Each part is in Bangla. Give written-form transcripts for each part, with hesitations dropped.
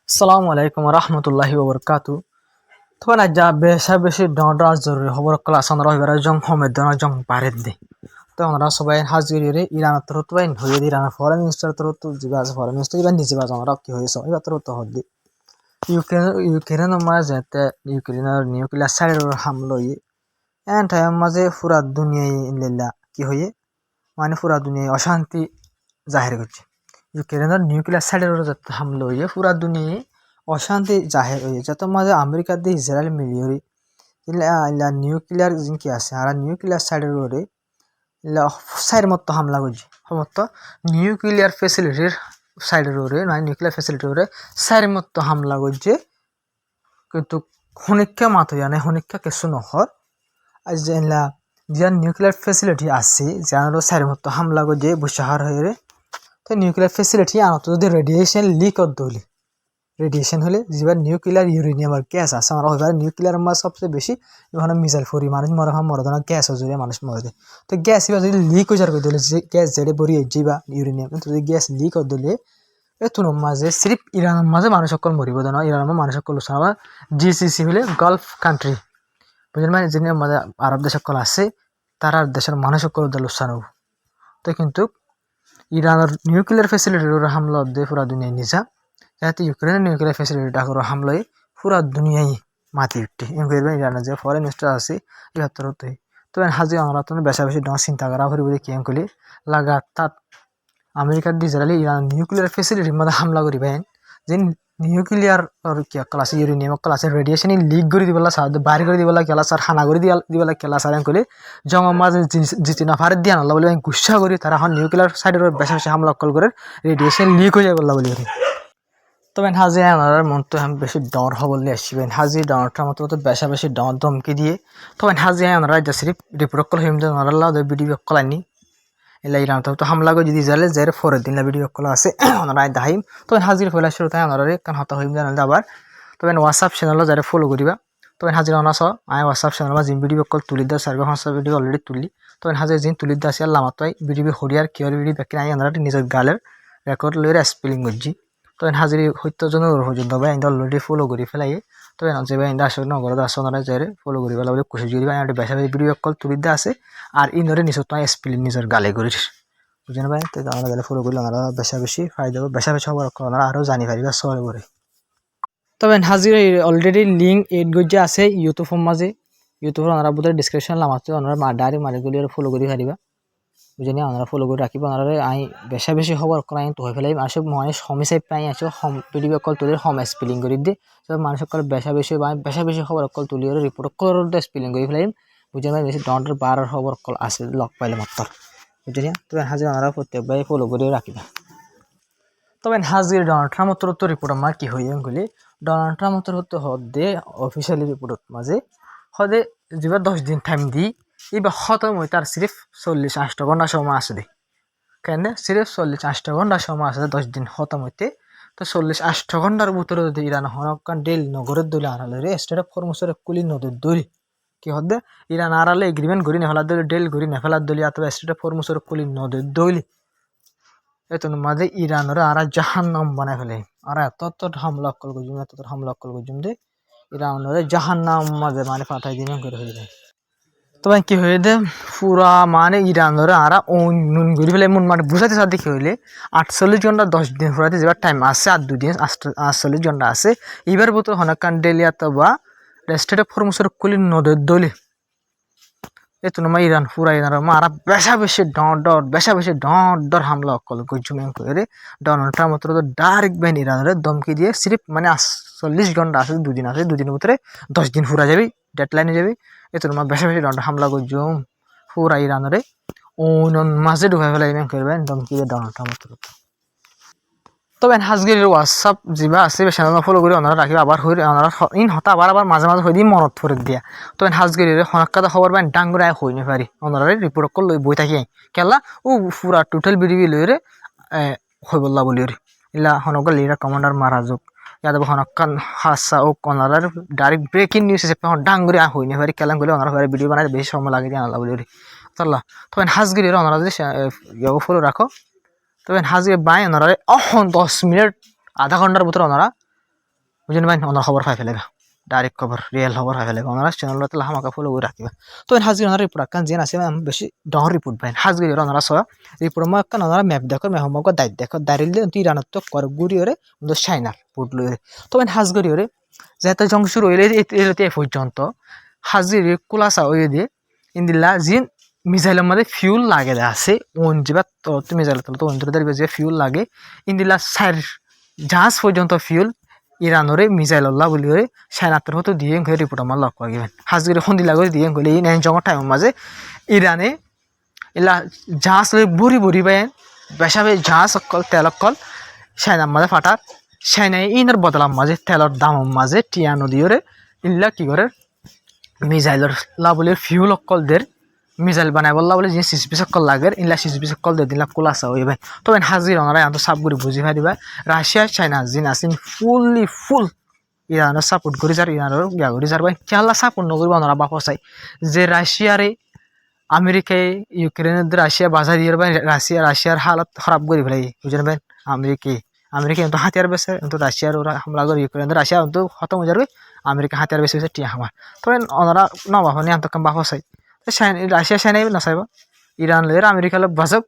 আসসালামু আলাইকুম রহমতুল্লাহি ওবরকাতু তখন আজ বেশা বেশি ডর জরুরি খবর ক্লাস আমরা হইবার জং হমের দনা জং পারে দে তো আমরা সবাই হাজিরে ইরান তরত বাইন হয়ে দি ইরান ফরেন মিনিস্টার তরত জিবা আছে ফরেন মিনিস্টার ইবান নিজে বাজ আমরা কি হয়েছে এবার তরত হদ্দি ইউক্রেন মাঝে ইউক্রেনের নিউক্লিয়ার সাইডের হামলই এন টাইম মাঝে পুরা দুনিয়ায় ইল্লা কি হয়ে মানে পুরা দুনিয়ায় অশান্তি জাহির করছে ইউক্রেনের নিউক্লিয়ার সাইডের হামলা হয়ে পুরা দুনিয়ায় অশান্তি জাহির হয়ে যত মাঝে আমেরিকা দিয়ে ইসরায়েল মিলিয়রি ইলা নিউক্লিয়ার জিনকি আছে আর নিউক্লিয়ার সাইডের ওরে ইলা সাইড মতো হামলা করছে সমস্ত নিউক্লিয়ার ফেসিলিটির সাইডের ওরে নয় নিউক্লিয়ার ফেসিলিটির ওরে সাইড মতো হামলা করছে কিন্তু হনিক্ষা মাত হইয়া নাই হনিক্ষা কিছু নহর আজ ইলা যে নিউক্লিয়ার ফেসিলিটি আছে যার সাইড মতো হামলা করছে বুসাহার হয়ে তো নিউক্লিয়ার ফেসিলিটি আনত যদি রেডিয়েশন লিক দলি রেডিয়েশন হলে যেবার নিউক্লিয়ার ইউরেনিয়ামের গ্যাস আছে আমরা হইবার নিউক্লিয়ার মাছ সবচেয়ে বেশি এখানে মিসাইল ফরি মানুষ মরে না গ্যাস জড়িয়ে মানুষ মরে দেয় তো গ্যাস এবার যদি লিক হয়ে যার করে দিলে যে গ্যাস জেড়ে বড়ি যাইবা ইউরেনিয়াম তো যদি গ্যাস লিক করে দিলে এতুন মাঝে সিরিফ ইরানের মাঝে মানুষ সকল মরিব না ইরানের মানুষ সকল আমার জিসিসি হলে গালফ কান্ট্রি বুঝলেন মানে যিনি আমাদের আরব দেশ সকল আছে তারা দেশের মানুষ সকল লোকসান হব তো কিন্তু ইরানের নিউক্লিয়ার ফেসিলিটির হামলা দিয়ে পুরা দুনিয়ায় নিজা যাতে ইউক্রেনের নিউক্লিয়ার ফেসিলিটি ডাকর হামলায় পুরা দুনিয়ায় মাতি উঠে ইরানের যে ফরেন মিনিস্টার আছে ইহাত্তর হতে তো হাজি আমরা তো বেশা বেশি ডর চিন্তা করা হরি বলে কি কলি লাগা তাত আমেরিকার দিয়ে ইসরায়েলি ইরান নিউক্লিয়ার ফেসিলিটির মধ্যে হামলা করিবেন যে নিউক্লিয়ার কি class uranium class radiation leak করে দিবেলা সার বাইরে করে দিবেলা কেলা সার হানা করে দিবেলা কেলা সার কলে জঙ্গল মাঝে জিতি না ফারে দিয়া আল্লাহ বলে গুসা করি তারা এখন নিউক্লিয়ার সাইডের বেশি বেশি হামলা কল করে রেডিয়েশন লিক হয়ে যাবে বলে তবে হাজি আমার মন তো বেশি ডর হবলে আসবেন হাজি ডরটা মতো তো বেশা বেশি ডর ধমকি দিয়ে তবে হাজি আমরা সিরিফ রিপোর্ট কল হইম যে আল্লাহ ভিডিও কলাইনি এলা ইরান তো হামলা করে যদি যালে যারে ফরে দিন ভিডিও কল আছে ওনারা দাহিম তবে হাজির ফেলা শুরু তাই ওনারা কারণ হতা হইম জানালে আবার তবে হোয়াটসঅ্যাপ চ্যানেল যারে ফলো করিবা তবে হাজির অনাস আয় হোয়াটসঅ্যাপ চ্যানেল বা জিম ভিডিও কল তুলি দেওয়া সার্ভে হোয়াটসঅ্যাপ ভিডিও অলরেডি তুলি তবে হাজির জিন তুলি দেওয়া আছে লামাতাই ভিডিও হরিয়ার কিয়র ভিডিও বাকি আই ওনারা নিজের গালের রেকর্ড লইরে স্পেলিং করছি তবে হাজির সত্যজন পর্যন্ত ভাই অলরেডি ফলো করি ফেলাই তবে যে ভাই আসে নগরত আসে ওনারা যাই ফলো করি পেলা বলে খুশি যদি ভাই বেশা বেশি ভিডিও কল তুলি দেওয়া আছে আর ইনরে নিজের তো স্পেলিং নিজের গালে করিস বুঝলেন ভাই তো আমরা গেলে ফলো করলে ওনারা বেশা বেশি ফায়দা বেশা বেশি খবর ওনারা আরও জানি পারিবা সরে করে তবে হাজির অলরেডি লিঙ্ক এড গজ্জা আছে ইউটিউবের মাঝে ইউটিউবের ওনারা বোধহয় ডিসক্রিপশন লামাতে ওনারা ডাইরেক্ট মারিগুলি ফলো করে পারিবা বুঝলি ওনারা ফলো করে রাখিবা ওনারা আই বেশা বেশি খবর করাই তো হয়ে ফেলাই আসে মানে সমস্যায় পাই আছে হোম ভিডিও কল তুলি হোম স্পেলিং করে দিয়ে সব মানুষ সকল বেশা বেশি খবর কল তুলি রিপোর্ট কল স্পেলিং করে ফেলাই বুঝলি ভাই বেশি ডর বার খবর কল আছে লগ পাইলে মাত্র বুঝলি তবে হাজির ওনারা প্রত্যেকবার ফলো করে রাখিবা তবে হাজির ডোনাল্ড ট্রাম্পর তো রিপোর্ট আমার কি হইয়া গলি ডোনাল্ড ট্রাম্পর হতে হদে অফিসিয়ালি রিপোর্ট মাঝে হদে যেবার 10 দিন টাইম দি এবার খতম হই তার সিরিফ 40-8 ঘন্টা সময় আছে দে কেন সিরিফ 40-8 ঘন্টা সময় আছে 10 দিন খতম হইতে তো 40-8 ঘন্টার ভিতরে যদি ইরান হনকান ডেল নগরের দলে আনালে রে স্টেট অফ ফরমোসের কুলি নদীর দলি কি হদে ইরান আড়ালে এগ্রিমেন্ট করি নেফেলার দলি ডেল করি নেফেলার দলি অথবা স্টেট অফ ফরমোসের কুলি নদীর দলি এতন মাঝে ইরানের আর জাহান্নাম বানায় ফেলে আর এত হামলা কল গুজুম এত হামলা কল গুজুম দে ইরানের জাহান্নাম মাঝে মানে পাঠাই দিন করে হয়ে যায় তবে কি হয়ে দে পুরা মানে ইরানের আর নুন ঘুরি ফেলে মন মানে বুঝাতে সাথে কি হইলে 48 ঘন্টা 10 দিন ফুরাতে যাবার টাইম আছে আর 2 দিন 48 ঘন্টা আছে এবার বোধ হনকান ডেলিয়াত বা স্টেট অফ ফরমোসের কুলি নদের দলি এতো না ইরান পুরা ইরান মারা বেশা বেশি ডর হামলা অকল গুজুমেন করে ডোনাল্ড ট্রাম্প তো ডাইরেক্ট বেন ইরানের দমকি দিয়ে সিরিফ মানে 40 ঘন্টা আছে 2 দিন আছে 2 দিনের ভিতরে 10 দিন ফুরা যাবে ডেডলাইনে যাবে এতো না বেশা বেশি ডর হামলা গুজুম পুরা ইরানের মাঝে ঢুকাই ফেলাই করবেন দমকি দিয়ে ডোনাল্ড ট্রাম্প তবে হাজগির হোয়াটসঅ্যাপ যা আছে চ্যানেল ফলো করে ওনারা রাখি আবার হয়ে ওনারা ইন হতা আবার মাঝে মাঝে হয়ে দিয়ে মনত ফেরত দিয়া তবে হাজগির হনকাদা খবর পাই ডাঙ্গুরে হই নি পারি ওনারা রিপোর্ট করল বই থাকি কেলা ও পুরা টোটাল বিডিবি লইরে হই বললা বলি ইলা হনকা লিরা কমান্ডার মারা যোগ ইয়াদব হনকান হাসা ও ওনারা ডাইরেক্ট ব্রেকিং নিউজ এসে ডাঙ্গুরে হই নি পারি কেলাম বলে ওনারা ভিডিও বানাতে বেশি সময় লাগে দিয়ে আল্লাহ বলি তাল্লা তবে হাজগির ওনারা যদি ফলো রাখো তবে হাজির বাই ওনারা 10 মিনিট আধা ঘন্টার ভিতরে ওনারা বুঝেন ভাই ওনার খবর পাই ফেলেবা ডাইরেক্ট খবর রিয়েল খবর পাই ফেলেবা ওনারা চ্যানেলতে হামাকা ফলো করে রাখিবা তো হাজগি ওনার রিপোর্ট কান জেন আছে বেশি ডহর রিপোর্ট ভাই হাজগি ওনারা সব রিপোর্ট মা কান ওনারা ম্যাপ দেখো মেহমক দায়িত্ব দেখো দাঁড়িয়ে ইরানত তো কর গুড়ি ওরে চাইনার পুট লইরে তো হাজগরি ওরে যেহেতু জং শুরু হইলে এ পর্যন্ত হাজির কুলাসা ওই দিয়ে ইন্দিল্লা জিন মিসাইলের মধ্যে ফিউল লাগে আছে ওনজিবা তো মিসাইল তো ওনজিবা যে ফিউল লাগে ইন্দিল্লা সাইর জাহাজ পর্যন্ত ফিউল ইরানরে মিসাইল্লাহ বলি করে সাইনাতের হতো দিয়ে রিপোর্ট আমার লক্ষ্য রাখবেন হাজগিরি সন্দিলা করে দিয়ে গেলে এই নাইন জঙ্গর টাইমের মাঝে ইরানে এলা জাহাজ ভরি ভরি পাইন বেসাবে জাহাজ অকল তেল অকল সাইনার মাঝে ফাটার সাইনাই ইনার বদলার মাঝে তেলর দামের মাঝে টিয়া নদীরে ইল্লা কি করে মিসাইলর বলে ফিউল অকল দের মিসাইল বানাই বললা বলে যে সিসপি সকল লাগে ইলা সিসপি সকল দিয়ে দিলা কুলাসা হইবে তবে হাজির ওনারা এত সাবগুড়ি বুঝি ভাই দিবা রাশিয়া চাইনা জিন আসিন ফুল ইরানের সাপোর্ট করি যার ইরানের ইয়া করি যার ভাই খেলা সাপোর্ট নকরিব ওনারা বাপস চাই যে রাশিয়ারে আমেরিকায় ইউক্রেনের রাশিয়া বাজার দিয়ে ভাই রাশিয়ার হালত খারাপ করি ফেলাই বুঝেন ভাই আমেরিকা কিন্তু হাতিয়ার বেছে কিন্তু রাশিয়ার ওরা হামলা করে ইউক্রেন রাশিয়া কিন্তু খতম হয়ে যাবে আমেরিকা হাতিয়ার বেছে বেছে টিয়া হামার তবে ওনারা নবাহনি আন্ত কাম বাপস চাই রাশিয়া সাইনাই নাচাইব ইরান লের আমেরিকা লোক বাজক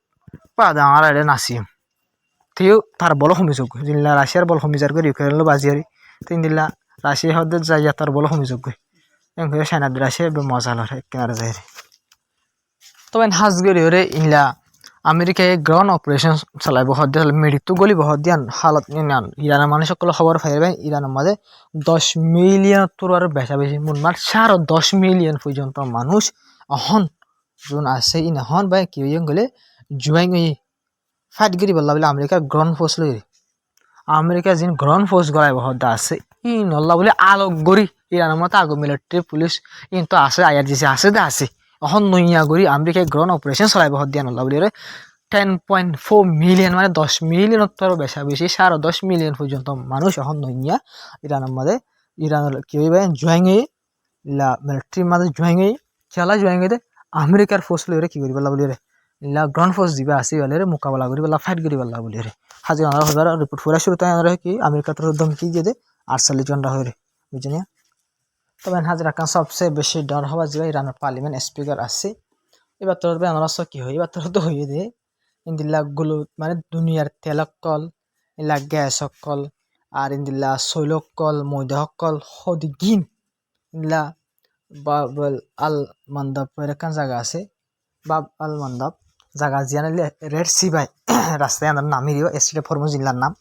বা ডাঙর আইলে নাচিম তেও তার বল কমিযোগ্য যিনলা রাশিয়ার বল কমিযার করে ইউক্রেন লো বাজিয়ারি তিন দিলা রাশিয়া হদ যাই তার বল কমিযোগ্য এমন সাইনা রাশিয়া মজা লড়ে কেনারে যাই তবে হাজগরি ওরে ইনলা আমেরিকায় গ্রাউন্ড অপারেশন চালাইব হদ দিয়ে মৃত্যু গলিব হদ দিয়ান হালত ইরানের মানুষ সকল খবর পাইবেন ইরানের মাঝে 10 মিলিয়ন তোর আর বেশি মুনমার 10 মিলিয়ন পর্যন্ত মানুষ অহন যোন আছে ইনহন বাই কি গেলে জুয়াই ফাইট গিরি বললা বলে আমেরিকা গ্রাউন্ড ফোর্স লই আমেরিকা যিন গ্রাউন্ড ফোর্স গড়াইব হদ আছে ই নল্লা বলে আলোক গড়ি ইরানের মতো আগো মিলিটারি পুলিশ ইন তো আছে আইআরজিসি আছে দা আছে অহন নইয়া গড়ি আমেরিকায় গ্রাউন্ড অপারেশন চলাইব হদ দিয়া নল্লা বলে 10.4 মিলিয়ন মানে 10 মিলিয়ন তোর বেশি 10 মিলিয়ন পর্যন্ত মানুষ এখন নইয়া ইরানের মাঝে ইরানের কি হইবে জুয়াই ইলা মিলিটারির মাঝে জুয়াই খেলা জুয়াই আমেরিকার ফোর্স লইরে কি করি বলা বলি রে ইলা গ্রাউন্ড ফোর্স দিবা আসি বলে রে মোকাবেলা করি বলা ফাইট করি বলা বলি রে হাজির আমরা হবার রিপোর্ট ফুরা শুরু তাই আমরা কি আমেরিকা তোর ধমকি দিয়ে দে 48 জনরা হইরে বুঝিনি তবে হাজির কান সবচেয়ে বেশি ডর হওয়া যে ইরানের পার্লামেন্ট স্পিকার আছে এবার তোর আমরা কি হয় এবার তোর তো হইয়ে দে ইন্দিল্লা গুলো মানে দুনিয়ার তেলকল ইলা গ্যাস সকল আর ইন্দিল্লা শৈলকল ময়দা সকল হদিগিন ইন্দিল্লা বাবল আল মান্দাব এরকম জায়গা আছে বাব আল মান্দাব জায়গা জিয়ানে রেড সি বাই রাস্তায় আমার নামই দিও এসিটা ফর্ম জিল্লার নাম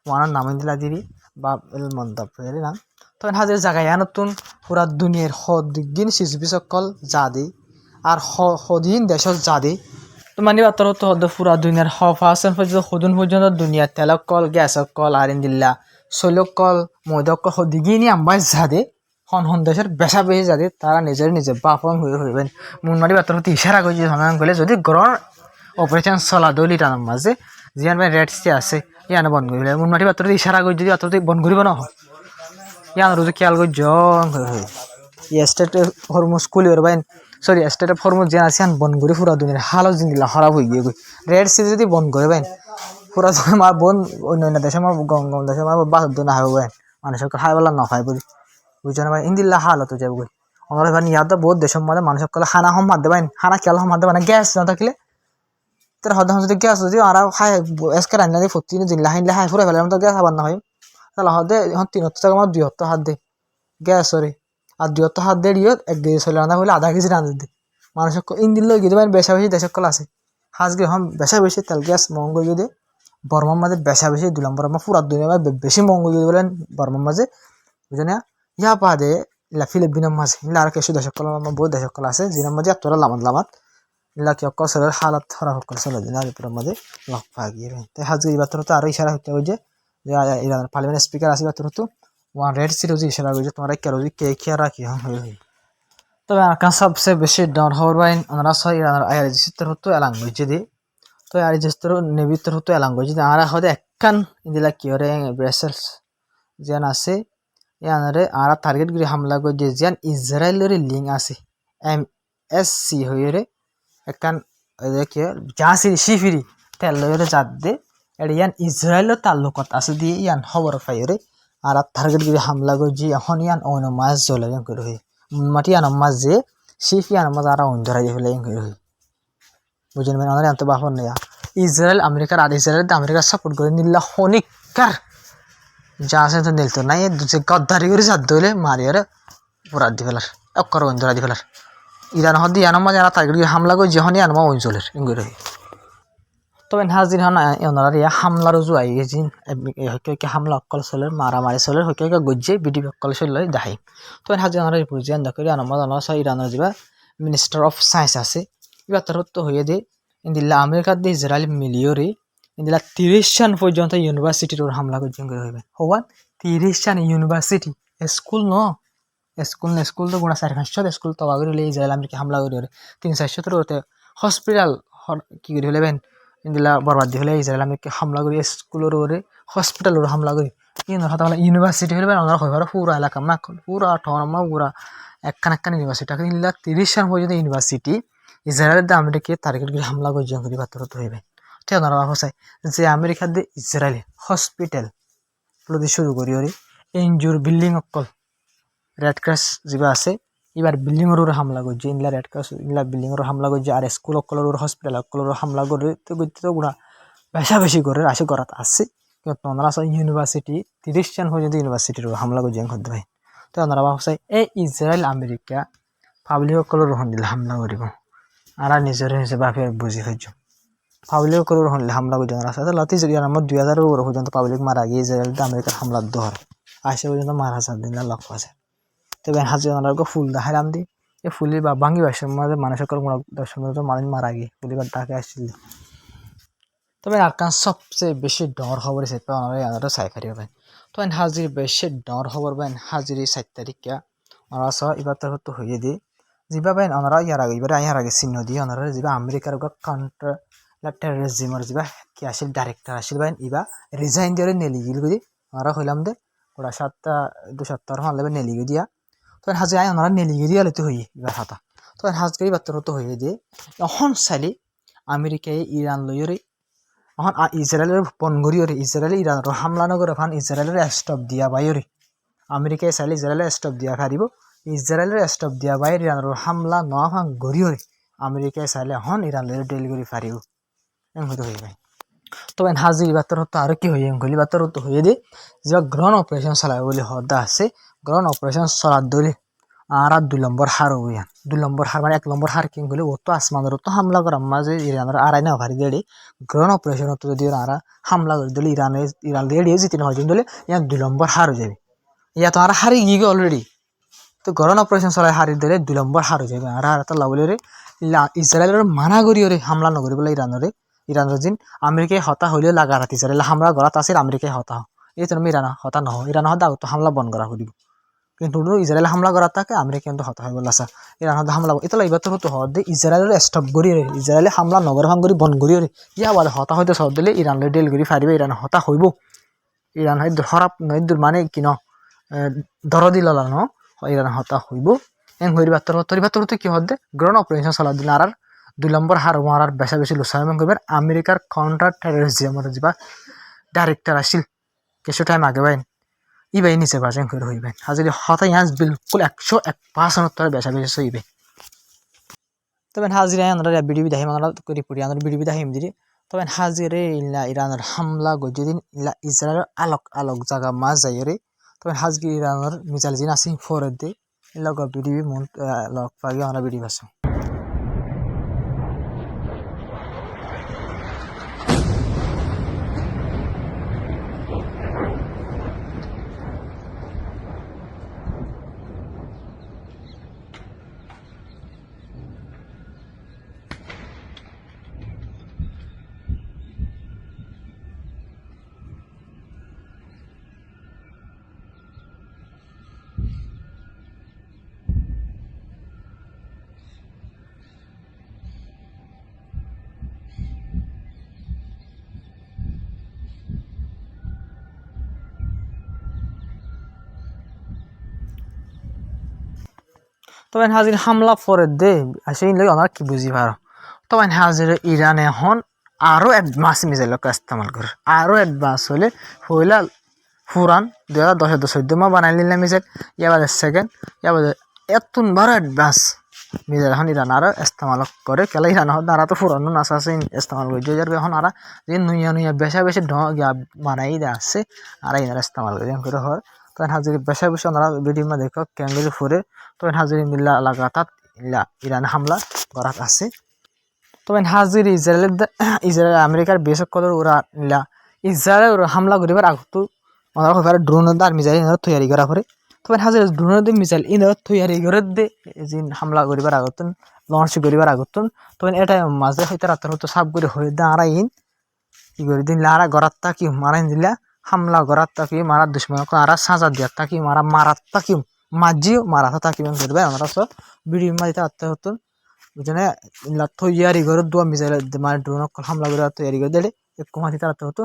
ওনার নাম ইন্দিল্লা দিবি বাব আল মান্দাব এর নাম তখন হাজির জায়গায় নতুন পুরা দুনিয়ার হদিগিন সিসবি সকল যা দি আর হদিন দেশত যা দি তো মানে বাতর তো হদ পুরা দুনিয়ার হফাসন পর্যন্ত হদুন পর্যন্ত দুনিয়ার তেলকল গ্যাসকল আর ইন্দিল্লা শৈলকল ময়দকল হদিগিনি আমবাই যাদে হন দেশের বেশা বেশি যাদে তারা নিজে বাপন হয়ে হইবেন মুনমারি বাতর হতে ইশারা করছে সন্ধান করলে যদি গ্রহণ অপারেশন চলা দলি টানার মাঝে জিয়ান ভাই রেড সি আছে ইয়ানো বন্ধ করিলে মুনমারি বাতর ইশারা করে যদি বাতর বন্ধ করিব না ইয়ান রোজ খেয়াল করে জং হয়ে স্টেট হরমোস কুলিওর বাইন সরি স্টেট অফ হরমোস যে আছে বন্ধ করে পুরা দুনিয়ার হালত জিনিলা খারাপ হয়ে গিয়ে রেড সি যদি বন্ধ করে বাইন পুরা আমার বোন অন্য দেশে আমার গম দেশে আমার বাস না হবে বাইন মানুষের খাই বলা না খাই বলি বুঝছেন ভাই ইন্দিল্লা হালত হয়ে যাবে আমার এবার ইয়াদ বহুত দেশের মধ্যে মানুষের কলে খানা হম মারতে পারেন খানা খেলা হম মারতে পারেন গ্যাস না থাকলে তোর হদ যদি গ্যাস যদি আর খাই এসকে রান্না দিয়ে ফতি জিনিলা হাইলে হাই ফুরে ফেলে তো গ্যাস আবার না হয় তাহলে হদে এখন 3 টাকা আমার 2 হাত দে গ্যাস সরি আর 2 হাত দে দিও 1 কেজি চলে রান্না হলে আধা কেজি রান্না দে মানুষের ইন্দিল লই গিয়ে বেশা বেশি দেশের কল আছে হাজগে হম বেশা বেশি তেল গ্যাস মহঙ্গ গিয়ে দে বর্মার মাঝে বেশা বেশি 2 নম্বর আমার পুরা দুনিয়া বেশি মহঙ্গ গিয়ে বলেন বর্মার মাঝে বুঝে না ইয়া বাদে ইলা ফিলিপিনের মাঝে ইলা আর কিছু দেশের কল আমার বহুত দেশের কল আছে যিনার মাঝে তোরা লামাত ইলা কি অকসরের হালাত খারাপ অকল চলে দিন আর পুরো মাঝে লক পা গিয়ে তাই হাজগে এবার তো আরো ইশারা হতে হয় যে ইরানের পার্লামেন্ট স্পিকার আছে এবার তো ওয়ান রেড সি রোজি ইশারা করে তোমরা কে রোজি কে কে রাখি তবে আকান সবচেয়ে বেশি ডর হওয়ার বাইন ওনারা সহ ইরানের আইআরজিসি তোর তো এলাং হয়েছে দি তো আইআরজিসি তোর নেভি তোর তো এলাং হয়েছে আর হতে একখান ইন্দিলা কি হরে ব্রেসেলস যেন আছে ইয়ানরে আর টার্গেট করে হামলা করে যে যেন ইসরায়েলের লিঙ্ক আছে MSC হয়ে একখান কি জাহাসি শিফিরি তেল লইরে জাত দে ইয়ান ইসরায়েলের তাল্লুকত আছে দিয়ে ইয়ান খবর পাইরে আর টার্গেট করে হামলা করছি এখন ইয়ান অন্য মাছ জ্বলে করে হই মাটি আন মাছ যে শিফ ইয়ান মাছ আর অন্য ধরাই ফেলে করে হই বুঝলেন ভাই আমাদের এত বাহন নেই ইসরায়েল আমেরিকার আর ইসরায়েল আমেরিকার সাপোর্ট করে নিল্লা হনিকার যা আছে তো নিলতো নাই যে গদ্দারি করে সাধ্য হইলে মারিয়ারে পুরা দি ফেলার অক্কর অন্য ধরা দি ফেলার ইরান হদি ইয়ান মাছ আর টার্গেট করে হামলা করে যখন ইয়ান মা অঞ্চলের করে হই তবে হাজির হন ওনারা ইয়া হামলারও জুয়াই গেছি হইকে হামলা অকল চলের মারামারি চলের হইকে গজ্জে বিডি অকল চলে দেখাই তবে হাজির ওনারা বুঝিয়ান দেখি আনমা জানা ইরানের যা মিনিস্টার অফ সায়েন্স আছে এবার তার তো হয়ে দে ইন্দিল্লা আমেরিকার দিয়ে ইসরায়েল মিলিয়রে ইন্দিল্লা 30 জন পর্যন্ত ইউনিভার্সিটির ওর হামলা করছেন করে হইবে হওয়ান 30 জন ইউনিভার্সিটি স্কুল ন স্কুল তো গোড়া 4-5 স্কুল তো আগে ইসরায়েল আমেরিকা হামলা করে 3-4 তো হসপিটাল কি করে হলেবেন ইন্দিলা বরবাদ দি হলে ইসরায়েল আমেরিকা হামলা করি স্কুলের ওরে হসপিটালের হামলা করি কিন্তু হঠাৎ ইউনিভার্সিটি হলে ওনারা হয়ে পুরা এলাকা মা পুরা ঠনমা পুরা একখান ইউনিভার্সিটি ইন্দিলা 30 জন পর্যন্ত ইউনিভার্সিটি ইসরায়েলের দিয়ে আমেরিকা টার্গেট করে হামলা করে করি বাতর হইবে ঠিক ওনারা ভাবছে যে আমেরিকার দিয়ে ইসরায়েলে হসপিটাল দিয়ে শুরু করি ওরে এনজিওর বিল্ডিং অকল রেড ক্রস যা আছে এবার বিল্ডিংয়ের উপরে হামলা করছে ইনলা রেড ক্রস ইনলা বিল্ডিংয়ের হামলা করছে আর স্কুল অকলের হসপিটাল অকলের হামলা করে তো করতে তো গুণা বেশি করে আসে করাত আসছে কিন্তু ওনারা আছে ইউনিভার্সিটি 30 জন পর্যন্ত ইউনিভার্সিটির হামলা করছে করতে ভাই তো ওনারা ভাবছে এই ইসরায়েল আমেরিকা পাবলিক অকলের দিলে হামলা করিব আর নিজের হিসেবে বাপে বুঝি হইছ পাবলিক অকলের হামলা করছে ওনারা আছে লাতি যদি আমার 2000 পর্যন্ত পাবলিক মারা গিয়ে ইসরায়েল আমেরিকার হামলার দোহর আসে পর্যন্ত মারা যার দিন লক্ষ্য আছে তবে হাজির ওনারা ফুল দেখাইলাম দি এই ফুলি বা বাঙ্গি ভাষার মাঝে মানুষের দর্শন মানুষ মারা গিয়ে ফুলিবার ডাকে আসছিল তবে আরকান সবচেয়ে বেশি ডর খবর হিসেবে ওনারা ওনারা সাইফারি হবেন তো হাজির বেশি ডর খবর বেন হাজির 7 তারিখা ওনারা সহ এবার তার তো হয়ে দিয়ে যেভাবে ওনারা ইয়ার আগে চিহ্ন দিয়ে ওনারা যা আমেরিকার কাউন্টার টেরোরিজমের যা কি আসিল ডাইরেক্টর আসিল বাইন ইবা রিজাইন দিয়ে নেলি গিল বুঝি ওনারা হইলাম দে ওরা 2 সপ্তাহ মানলে নেলি দিয়া তো হাজির আয় ওনারা নেলিগে দিয়ে আলোতে হই এবার হাতা তো হাজকে বাত্তর তো হয়ে দিয়ে এখন চাইলে আমেরিকায় ইরান লইরে এখন ইসরায়েলের পনগরিয়রে ইসরায়েল ইরানের হামলা নগর এখন ইসরায়েলের স্টপ দিয়া বাইরে আমেরিকায় চাইলে ইসরায়েলের স্টপ দিয়া ফারিব ইসরায়েলের স্টপ দিয়া বাইরে ইরানের হামলা নফান গরিয়রে আমেরিকায় চাইলে এখন ইরান লইরে ডেল করে ফারিব এম হতে হয়ে যায় তবে হাজির বাত্তর তো আর কি হয়ে গলি বাত্তর তো হয়ে দিয়ে যে গ্রহণ অপারেশন চালাবে বলে হদা আছে গ্রহণ অপারেশন চলার দলে আর 2 নম্বর হার হইয়ান 2 নম্বর হার মানে 1 নম্বর হার কিং হলে ও তো আসমানের তো হামলা করা মাঝে ইরানের আড়াই না ভারি দেড়ি গ্রহণ অপারেশন তো যদি ওরা হামলা করে দিলে ইরান দিয়ে জিতে না হয় দিলে ইয়ার 2 নম্বর হার হয়ে যাবে ইয়া তো আর হারি গিয়ে অলরেডি তো গ্রহণ অপারেশন চলাই হারি দিলে 2 নম্বর হার হয়ে যাবে আর তো লাভলে রে ইসরায়েলের মানা করি ওরে হামলা নগরি বলে ইরানের দিন আমেরিকায় হতা হইলেও লাগা রাতি ইসরায়েল হামলা করা তাসির আমেরিকায় হতা এই জন্য ইরান হতা নহয় ইরান হতা তো হামলা বন্ধ করা হইব কিন্তু ইসরায়েল হামলা করা থাকে আমেরিকা কিন্তু হতা হয়ে বললাসা ইরান হতে হামলা এটা এবার তো হতো হতে ইসরায়েলের স্টপ করি রে ইসরায়েলে হামলা নগর ভাঙ করি বন্ধ করি রে ইয়া বলে হতা হয়তো সব দিলে ইরান ডেল করি ফারিবে ইরান হতা হইব ইরান হয় হরাপ নয় মানে কি ন দরদি ললা ন ইরান হতা হইব এন হইর বাত্তর কি হতে গ্রহণ অপারেশন চলা দিন আর 2 নম্বর হার মারার বেশি লুসাইমেন্ট করবেন আমেরিকার কাউন্টার টেরোরিজমের যা ডাইরেক্টর আসিল কিছু টাইম আগে বাইন ইবাই নিচে বাজেন করে হইবেন হাজির হতাই আজ বিলকুল 101% বেশি হইবে তবে হাজির আমরা বিডিবি দাহিম আমরা করি পড়ি আমরা বিডিবি দাহিম দিদি তবে হাজিরে ইল্লা ইরানের হামলা গজদিন ইল্লা ইসরায়েলের আলোক জায়গা মাছ যাই রে তবে হাজগি ইরানের মিসাইল জিন আসি ফোরের দে ইল্লা বিডিবি মন লক পাগি আমরা বিডিবি আছে তবে হাজির হামলা পরে দে আসে ইন আমরা কি বুঝি পারো তবে হাজির ইরান এখন আরো অ্যাডভান্স মিসাইল ইস্তেমাল করে আরো অ্যাডভান্স হলে পুরান 2010 মা বানাই নিলাম মিসাইল ইয়াবাদে সেকেন্ড ইয়াবাদে এতন বড় অ্যাডভান্স মিসাইল এখন ইরান আর ইস্তেমাল করে কেলা ইরান দ্বারা তো পুরানো নাসা আছে ইস্তেমাল করে যার এখন আর যে নুইয়া নুইয়া বেশা বেশি বানাই দেওয়া আছে আর ইনারা ইস্তেমাল করে হর তো হাজির বেশা বেশি ওনারা ভিডিও মা দেখো ক্যাঙ্গেরি ফুরে তো হাজির মিল্লা লাগাতার ইরান হামলা করাত আছে তো হাজির ইসরায়েল আমেরিকার বেশ কলর ওরা ইসরায়েল হামলা করিবার আগতো ওনারা হইবার ড্রোন আর মিসাইল ইনারা তৈরি করা করে তো হাজির ড্রোন দিয়ে মিসাইল ইনারা তৈরি করে দে যে হামলা করিবার আগতন লঞ্চ করিবার আগতন তো এটা মাঝে হইতে রাতের হতো সাব করে হয়ে দে আর কি করে দিন লারা গড়াত তাকি মারাইন দিলা হামলা গড়াত তাকি মারার দুশ্মন আর সাজা দিয়া তাকি মারাত তাকি মাঝিও মারাথা তাকি করবে আমরা সব ভিডিও মাঝে আত্মা হতো বুঝনে তৈরি করে দোয়া মিসাইল মানে ড্রোন হামলা করে তৈরি করে দিলে একটু মাটি তাড়াতে হতো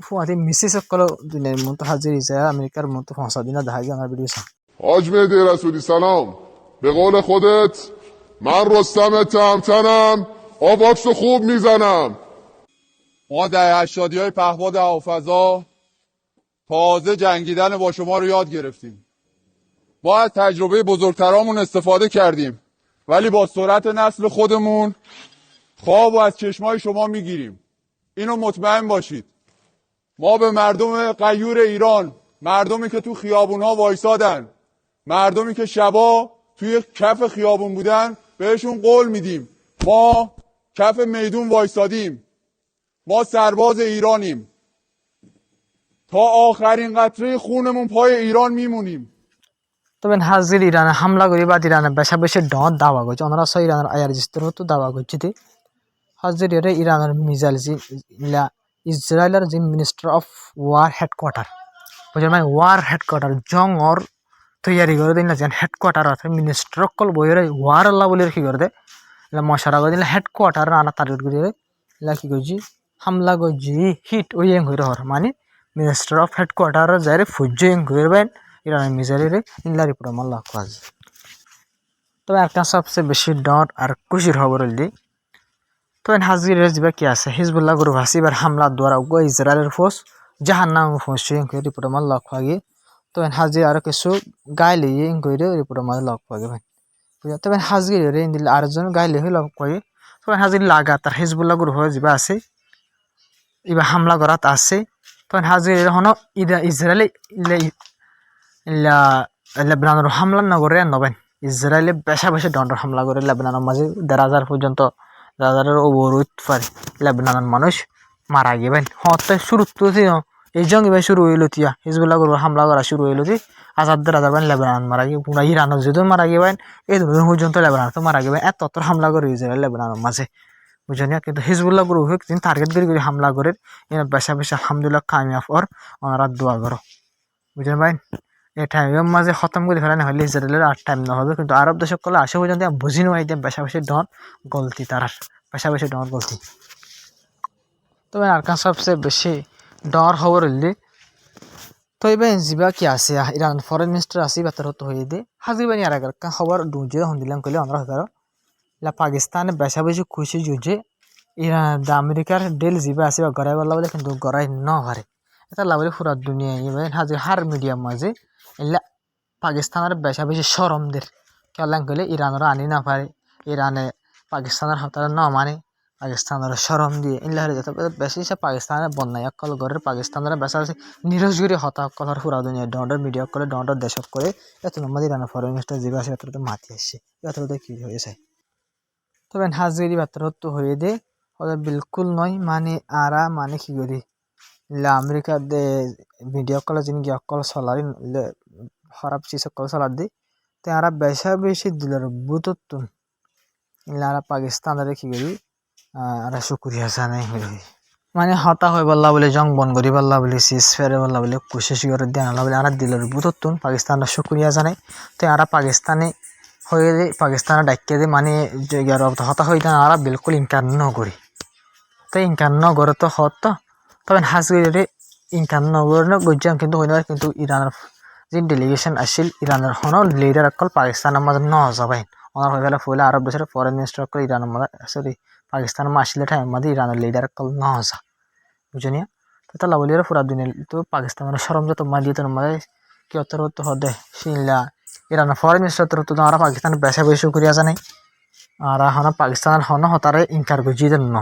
ফুয়াতে মিসি সকল দুনিয়ার মতো হাজির ইসরায়েল আমেরিকার মতো 5 দিন দেখা গিয়ে আমার ভিডিও حاج مهدی رسولی سلام به قول خودت من رستم تمتنم آواکسو خوب میزنم ما در 80 های پهپاد هوافضا تازه جنگیدن با شما رو یاد گرفتیم ما از تجربه بزرگترامون استفاده کردیم ولی با سرعت نسل خودمون خواب و از چشمای شما میگیریم اینو مطمئن باشید ما به مردم غیور ایران مردمی که تو خیابونها وایسادن مردمی که شبا توی کف خیابون بودن بهشون قول میدیم ما کف میدون وایسادیم ما سرباز ایرانیم تا آخرین قطره خونمون پای ایران میمونیم তবে হাজির ইরানে হামলা করি বা ইরানে বেশা বেশি ডর দাওয়া করছে ওনারা সব ইরানের আয়ার জিস্তর হতো দাওয়া করছে হাজির ইরানের মিসাইল ইসরায়েলের যে মিনিস্টার অফ ওয়ার হেডকোয়ার্টার বুঝলেন মানে ওয়ার হেডকোয়ার্টার জং ওর তৈরি করে দিন যেন হেডকোয়ার্টার আছে মিনিস্টার অকল বইয়ের ওয়ার আল্লাহ বলে কি করে দেয় মশারা করে দিলে হেডকোয়ার্টার আনা টার্গেট করে কি করছি হামলা করছি হিট ওই হয়ে হর মানে মিনিস্টার অফ হেডকোয়ার্টার যাই ফুজ্জ করবেন ইরানের মিসাইলের ইনলার উপরে মাল্লা কাজ তবে একটা সবচেয়ে বেশি ডর আর খুশির খবর হলি তো হাজির যা কি আছে হিজবুল্লাহ গ্রুপ হাসিবার হামলা দ্বারা ইসরায়েলের ফোর্স জাহান নাম ফোর্স রিপোর্ট আমার লক পাগে তো হাজির আরো কিছু গায়ে লিয়ে করে রিপোর্ট আমার লক পাগে ভাই তবে হাজির দিলে আরেকজন গায়ে লিয়ে লক পাগে তবে হাজির লাগাতার হিজবুল্লাহ গ্রুপ যা আছে এবার হামলা করাত আছে তখন হাজির হন ইসরায়েলি লেবাননের হামলা নগরে নবেন ইসরায়েলে বেশা বেশি দণ্ডর হামলা করে লেবাননের মাঝে 1,500 পর্যন্ত 1,000-এর ওভারউইথ পারে লেবাননের মানুষ মারা গেবেন হতে শুরু তো এই জঙ্গি ভাই শুরু হইল তিয়া হিজবুল্লাহ করবো হামলা করা শুরু হইল যে 1,000-1,000 বেন লেবানন মারা গিয়ে পুরা ইরানের যদি মারা গেবেন এই ধরনের পর্যন্ত লেবানন তো মারা গেবেন এত হামলা করে ইসরায়েল লেবাননের মাঝে বুঝলেন কিন্তু হিজবুল্লাহ গ্রুপ দিন টার্গেট করে হামলা করে এরা বেশা বেশি আলহামদুলিল্লাহ কামিয়াব ওর ওনারা দোয়া করো বুঝলেন ভাই এই টাইমের মাঝে খতম করে ফেলানো হলে ইসরায়েলের আর টাইম না হবে কিন্তু আরব দেশক করলে আসে পর্যন্ত বুঝি নয় দিয়ে বেশা বেশি ডর গলতি তার বেশা বেশি ডর গলতি তবে আর কান সবচেয়ে বেশি ডর খবর হইলে তো এবার যা কি আছে ইরান ফরেন মিনিস্টার আছে বাতার হতো হয়ে দিয়ে হাজির বানি আর আগে খবর ডুঁজে হন্দিলাম করলে আমরা হয়ে পাকিস্তানে বেশা বেশি খুশি যুঝে ইরান আমেরিকার ডেল যা আছে গড়াই বললা বলে কিন্তু গড়াই ন হারে এটা লাভলে পুরা দুনিয়া এবার হাজির হার মিডিয়াম মাঝে এলা পাকিস্তানের বেশা বেশি সরমদের কেলাম করলে ইরানের আনি না পারে ইরানে পাকিস্তানের হতারে ন মানে পাকিস্তানের সরম দিয়ে ইল্লা যেতে বেশি সে পাকিস্তানের বন্যায় অকল গড়ের পাকিস্তানের বেশা বেশি নিরজগিরি হতা কলার পুরা দুনিয়া ডন্ডর মিডিয়া করে ডন্ডর দেশক করে এত নম্বর ইরানের ফরেন মিনিস্টার যা আছে এত মাতি আসছে এত কি হয়েছে তবে হাজিরি বাত্র তো হয়ে দে ওদের বিলকুল নয় মানে আরা মানে কি করি আমেরিকার দে ভিডিও কল যিনি গিয়ে অকল চলারি খারাপ চিজ অকল চলার দি তো আরা বেশা বেশি দিলের বুততুন আরা পাকিস্তানের কি করি আরা শুক্রিয়া জানাই হয়ে মানে হতা হয়ে বললা বলে জং বন করি বললা বলে সিজ ফেরে বললা বলে কোশিশ করে দেন বলে আরা দিলের বুততুন পাকিস্তানরা শুক্রিয়া জানাই তো আরা পাকিস্তানে হয়ে দে পাকিস্তানের ডাকিয়ে দে মানে হতা হয়ে দেন আরা বিলকুল ইনকার ন করি তো ইনকার ন করে তো হত তবে হাজিরে ইনকার ন করে গজ্জাম কিন্তু হয়ে কিন্তু ইরানের যে ডেলিগেশন আসছিল ইরানের হন লিডার অকল পাকিস্তানের মাঝে ন যাবেন ওনার হয়ে গেলে ফলে আরব দেশের ফরেন মিনিস্টার অকল ইরানের মাঝে সরি পাকিস্তানের মা আসলে টাইম মাঝে ইরানের লিডার অকল ন যা বুঝে নিয়ে তো তালা বলি পুরা দুনিয়া তো পাকিস্তানের সরঞ্জাত মালিয়ে তো মানে কি অত তো হদে শিনলা ইরানের ফরেন মিনিস্টার তো আমরা পাকিস্তানের বেশা বেশি করিয়া জানি আর এখন পাকিস্তানের হন হতারে ইনকার গুজি দেন ন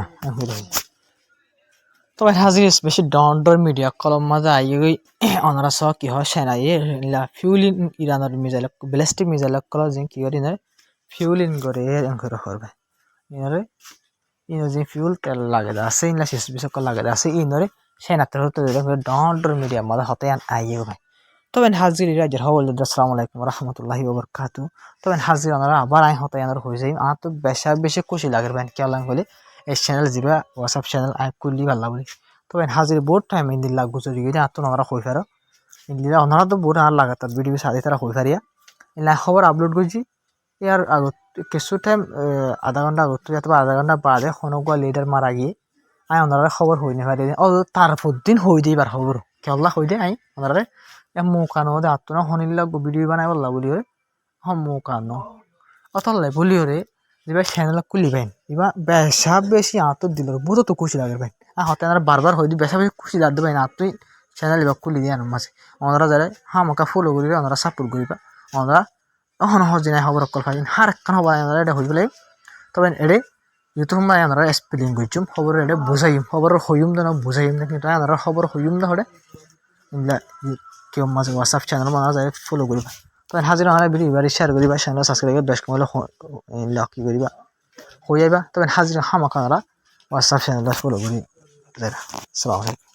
তো হাজির বেশি ডর মিডিয়া কলম মাঝে আই অনারা স কি হয় সেনা ফিউলিন ইরানের মিজাইল ব্যালিস্টিক মিজাইল কল যে কি করি না ফিউলিন করে এঙ্কর করবে ইনরে ইনো যে ফিউল তেল লাগে আছে ইনলা শেষ বিশক লাগে আছে ইনরে সেনা তো ডর মিডিয়া মাঝে হতে আই ভাই তবে হাজির রাজ্যের হবল আসসালামু আলাইকুম রহমতুল্লাহি ওয়া বারাকাতুহু তবে হাজির ওনারা আবার আই হতে আনার হয়ে যায় আর তো বেশা বেশি খুশি লাগে ভাই কেলাম বলে এই চ্যানেল জিবা হোয়াটসঅ্যাপ চ্যানেল আই কুলি ভালো বলি তবে হাজির বহুত টাইম ইন্দিল লাগ গুজরি গিয়ে আর তো ওনারা হয়ে ফেরো ইন্দিলা ওনারা তো বহুত আর লাগাতার ভিডিও সাথে তারা হয়ে ফারিয়া ইলা খবর আপলোড করছি ইয়ার আগত কিছু টাইম আধা ঘন্টা আগত অথবা আধা ঘন্টা বাদে হনগুয়া লিডার মারা গিয়ে আই ওনারা খবর হই না পারি ও তারপর দিন হই দিবার খবর কেলা হই দে আই ওনারা মুখানো দে আত্মনা হনিল্লা ভিডিও বানাই বললা বলি রে হম মুখানো অতলে বলি রে যেবা চ্যানেল খুলি ভাই এবার বেশা বেশি আতর দিল বহুত তো খুশি লাগে ভাই আর হতে বারবার হই দি বেশা বেশি খুশি লাগবে ভাই না তুই চ্যানেল এবার খুলি দিয়ে আনো মাঝে ওনারা যারা হামাকা ফলো করিবা ওনারা সাপোর্ট করিবা ওনারা তখন হজি নাই খবর কল পাই হার একখান হবার ওনারা এটা হই বলে তবে এড়ে ইউটিউব মাই ওনারা স্পেলিং করছুম খবর এটা বুঝাইম খবর হইম দেন বুঝাইম না কিন্তু ওনারা খবর হইম না হরে ইনলা কেউ মাঝে হোয়াটসঅ্যাপ চ্যানেল বানা যায় ফলো করিবা তো হাজির আমরা ভিডিও এবারে শেয়ার করিবা চ্যানেল সাবস্ক্রাইব বেশ কমলে লকি করিবা হয়ে যাইবা তবে হাজির হামাকা হোয়াটসঅ্যাপ চ্যানেল ফলো করি আসসালামু আলাইকুম